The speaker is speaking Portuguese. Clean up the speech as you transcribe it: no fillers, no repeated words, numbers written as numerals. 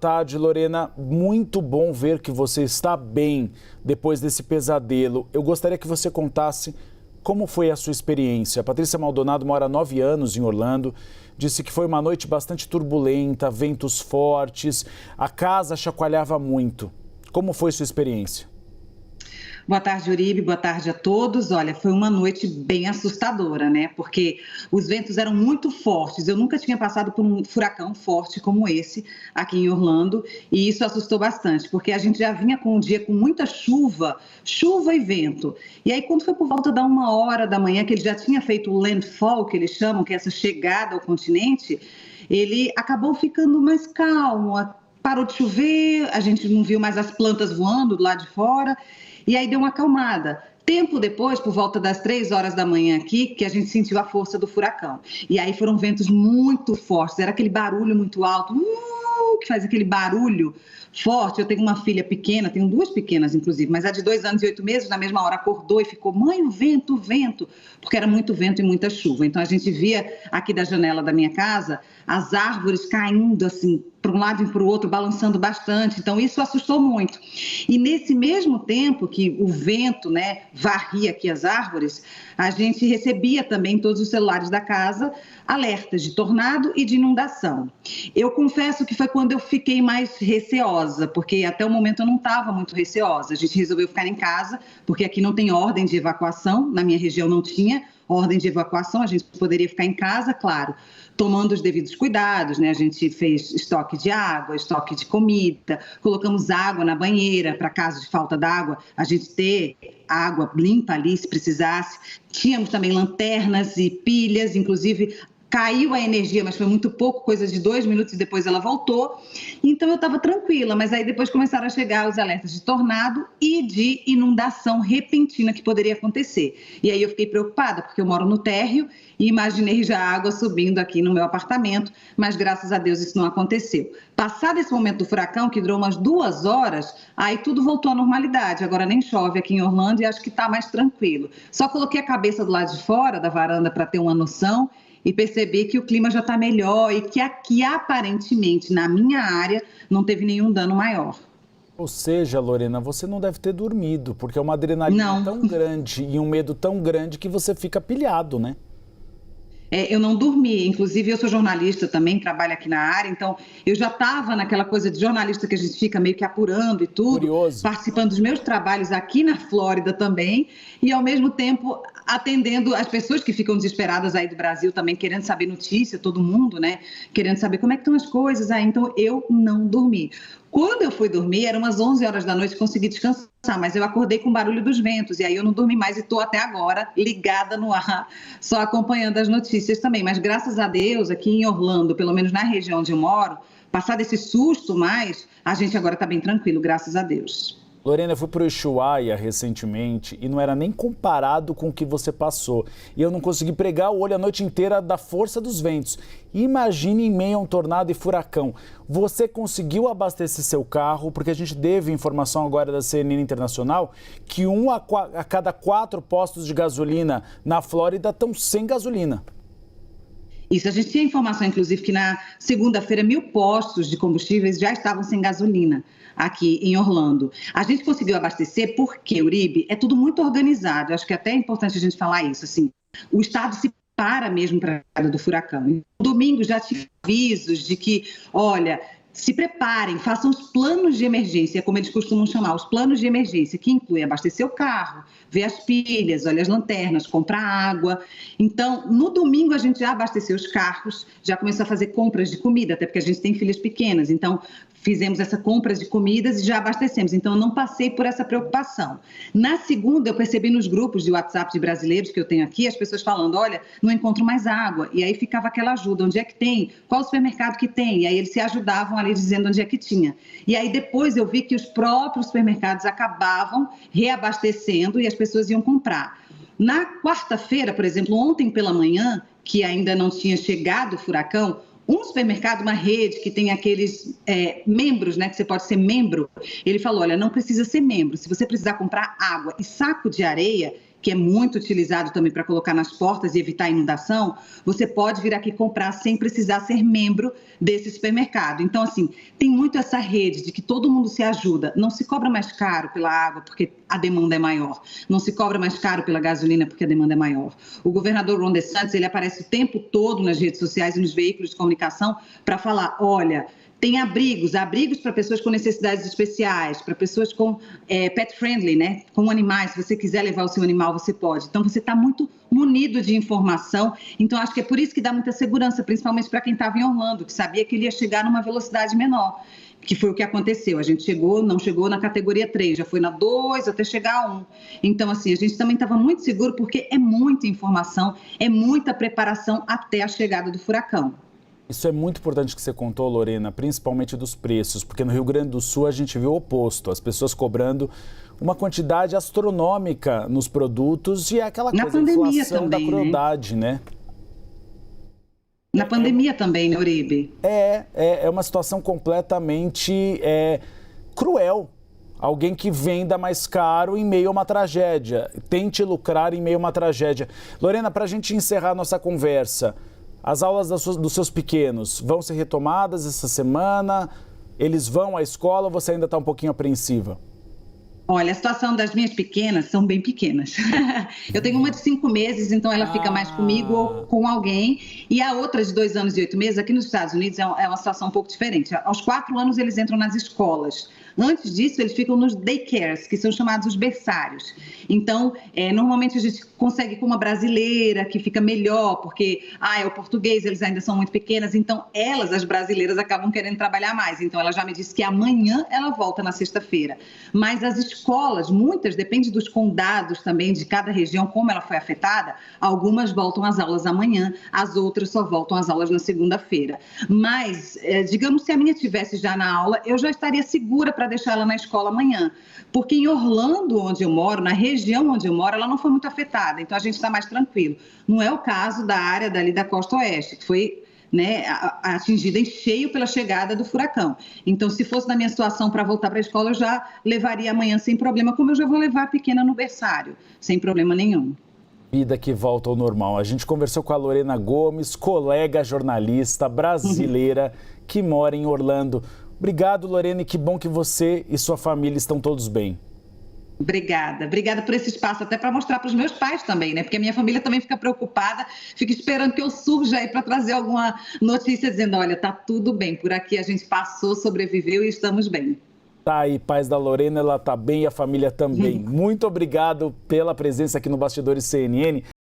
tarde, Lorena. Muito bom ver que você está bem depois desse pesadelo. Eu gostaria que você contasse como foi a sua experiência. A Patrícia Maldonado mora há 9 anos em Orlando. Disse que foi uma noite bastante turbulenta, ventos fortes, a casa chacoalhava muito. Como foi sua experiência? Boa tarde, Uribe. Boa tarde a todos. Olha, foi uma noite bem assustadora, né? Porque os ventos eram muito fortes. Eu nunca tinha passado por um furacão forte como esse aqui em Orlando e isso assustou bastante, porque a gente já vinha com um dia com muita chuva e vento. E aí, quando foi por volta da 1h da manhã, que ele já tinha feito o landfall, que eles chamam, que é essa chegada ao continente, ele acabou ficando mais calmo. Parou de chover, a gente não viu mais as plantas voando do lado de fora. E aí deu uma acalmada. Tempo depois, por volta das 3h da manhã aqui, que a gente sentiu a força do furacão. E aí foram ventos muito fortes, era aquele barulho muito alto, que faz aquele barulho forte. Eu tenho uma filha pequena, tenho 2 pequenas, inclusive, mas a de 2 anos e 8 meses, na mesma hora acordou e ficou, mãe, o vento, porque era muito vento e muita chuva. Então a gente via aqui da janela da minha casa as árvores caindo assim, para um lado e para o outro, balançando bastante. Então isso assustou muito. E nesse mesmo tempo que o vento, né, varria aqui as árvores, a gente recebia também em todos os celulares da casa alertas de tornado e de inundação. Eu confesso que foi quando eu fiquei mais receosa, porque até o momento eu não estava muito receosa. A gente resolveu ficar em casa, porque aqui não tem ordem de evacuação, na minha região não tinha ordem de evacuação, a gente poderia ficar em casa, claro, tomando os devidos cuidados, né? A gente fez estoque de água, estoque de comida, colocamos água na banheira para caso de falta d'água, a gente ter água limpa ali se precisasse. Tínhamos também lanternas e pilhas, inclusive caiu a energia, mas foi muito pouco, coisa de 2 minutos e depois ela voltou. Então eu estava tranquila, mas aí depois começaram a chegar os alertas de tornado e de inundação repentina que poderia acontecer. E aí eu fiquei preocupada, porque eu moro no térreo e imaginei já a água subindo aqui no meu apartamento, mas graças a Deus isso não aconteceu. Passado esse momento do furacão, que durou umas 2 horas, aí tudo voltou à normalidade. Agora nem chove aqui em Orlando e acho que está mais tranquilo. Só coloquei a cabeça do lado de fora da varanda para ter uma noção e perceber que o clima já está melhor e que aqui, aparentemente, na minha área, não teve nenhum dano maior. Ou seja, Lorena, você não deve ter dormido, porque é uma adrenalina tão grande e um medo tão grande que você fica pilhado, né? Eu não dormi, inclusive eu sou jornalista também, trabalho aqui na área, então eu já estava naquela coisa de jornalista que a gente fica meio que apurando e tudo, curioso, participando dos meus trabalhos aqui na Flórida também, e ao mesmo tempo atendendo as pessoas que ficam desesperadas aí do Brasil também, querendo saber notícia, todo mundo, né, querendo saber como é que estão as coisas aí, então eu não dormi. Quando eu fui dormir, eram umas 11h da noite, consegui descansar, mas eu acordei com o barulho dos ventos, e aí eu não dormi mais e estou até agora ligada no ar, só acompanhando as notícias também. Mas graças a Deus, aqui em Orlando, pelo menos na região onde eu moro, passado esse susto mais, a gente agora está bem tranquilo, graças a Deus. Lorena, eu fui para o Ushuaia recentemente e não era nem comparado com o que você passou. E eu não consegui pregar o olho a noite inteira da força dos ventos. Imagine em meio a um tornado e furacão. Você conseguiu abastecer seu carro, porque a gente teve informação agora da CNN Internacional que 1 a cada 4 postos de gasolina na Flórida estão sem gasolina. Isso, a gente tinha informação, inclusive, que na segunda-feira 1.000 postos de combustíveis já estavam sem gasolina aqui em Orlando. A gente conseguiu abastecer porque, Uribe, é tudo muito organizado. Acho que até é importante a gente falar isso. Assim, o estado se para mesmo para a do furacão. No domingo já tinha avisos de que, olha, se preparem, façam os planos de emergência, como eles costumam chamar, os planos de emergência, que incluem abastecer o carro, ver as pilhas, olha as lanternas, comprar água. Então, no domingo a gente já abasteceu os carros, já começou a fazer compras de comida, até porque a gente tem filhas pequenas, então fizemos essa compra de comidas e já abastecemos. Então, eu não passei por essa preocupação. Na segunda, eu percebi nos grupos de WhatsApp de brasileiros que eu tenho aqui, as pessoas falando, olha, não encontro mais água. E aí ficava aquela ajuda, onde é que tem? Qual o supermercado que tem? E aí eles se ajudavam ali dizendo onde é que tinha. E aí depois eu vi que os próprios supermercados acabavam reabastecendo e as pessoas iam comprar. Na quarta-feira, por exemplo, ontem pela manhã, que ainda não tinha chegado o furacão, um supermercado, uma rede que tem aqueles membros, né, que você pode ser membro, ele falou, olha, não precisa ser membro, se você precisar comprar água e saco de areia, que é muito utilizado também para colocar nas portas e evitar inundação, você pode vir aqui comprar sem precisar ser membro desse supermercado. Então, assim, tem muito essa rede de que todo mundo se ajuda. Não se cobra mais caro pela água porque a demanda é maior. Não se cobra mais caro pela gasolina porque a demanda é maior. O governador Ron DeSantis, ele aparece o tempo todo nas redes sociais e nos veículos de comunicação para falar, olha, tem abrigos para pessoas com necessidades especiais, para pessoas com pet friendly, né? Com animais. Se você quiser levar o seu animal, você pode. Então, você está muito munido de informação. Então, acho que é por isso que dá muita segurança, principalmente para quem estava em Orlando, que sabia que ele ia chegar numa velocidade menor, que foi o que aconteceu. A gente não chegou na categoria 3, já foi na 2 até chegar a 1. Então, assim, a gente também estava muito seguro porque é muita informação, é muita preparação até a chegada do furacão. Isso é muito importante que você contou, Lorena, principalmente dos preços, porque no Rio Grande do Sul a gente viu o oposto, as pessoas cobrando uma quantidade astronômica nos produtos e é aquela coisa, a inflação também, da crueldade, né? Na pandemia também, né, Uribe? É uma situação completamente cruel. Alguém que venda mais caro em meio a uma tragédia, tente lucrar em meio a uma tragédia. Lorena, para a gente encerrar nossa conversa, as aulas dos seus pequenos vão ser retomadas essa semana? Eles vão à escola ou você ainda está um pouquinho apreensiva? Olha, a situação das minhas pequenas são bem pequenas. Eu tenho uma de 5 meses, então ela fica mais comigo ou com alguém. E a outra de 2 anos e 8 meses, aqui nos Estados Unidos, é uma situação um pouco diferente. Aos 4 anos eles entram nas escolas. Antes disso, eles ficam nos daycares, que são chamados os berçários. Então, normalmente a gente consegue com uma brasileira, que fica melhor, porque é o português, eles ainda são muito pequenas. Então, as brasileiras, acabam querendo trabalhar mais. Então, ela já me disse que amanhã ela volta na sexta-feira. Mas as escolas, muitas, depende dos condados também, de cada região, como ela foi afetada, algumas voltam às aulas amanhã, as outras só voltam às aulas na segunda-feira. Mas, digamos, se a minha estivesse já na aula, eu já estaria segura para deixar ela na escola amanhã. Porque em Orlando, onde eu moro, na região onde eu moro, ela não foi muito afetada, então a gente está mais tranquilo. Não é o caso da área dali da costa oeste, que foi atingida em cheio pela chegada do furacão. Então, se fosse na minha situação para voltar para a escola, eu já levaria amanhã sem problema, como eu já vou levar a pequena no berçário, sem problema nenhum. Vida que volta ao normal. A gente conversou com a Lorena Gomes, colega jornalista brasileira que mora em Orlando. Obrigado, Lorena, e que bom que você e sua família estão todos bem. Obrigada por esse espaço, até para mostrar para os meus pais também, né? Porque a minha família também fica preocupada, fica esperando que eu surja aí para trazer alguma notícia dizendo, olha, tá tudo bem, por aqui a gente passou, sobreviveu e estamos bem. Tá aí, pais da Lorena, ela tá bem e a família também. Muito obrigado pela presença aqui no Bastidores CNN.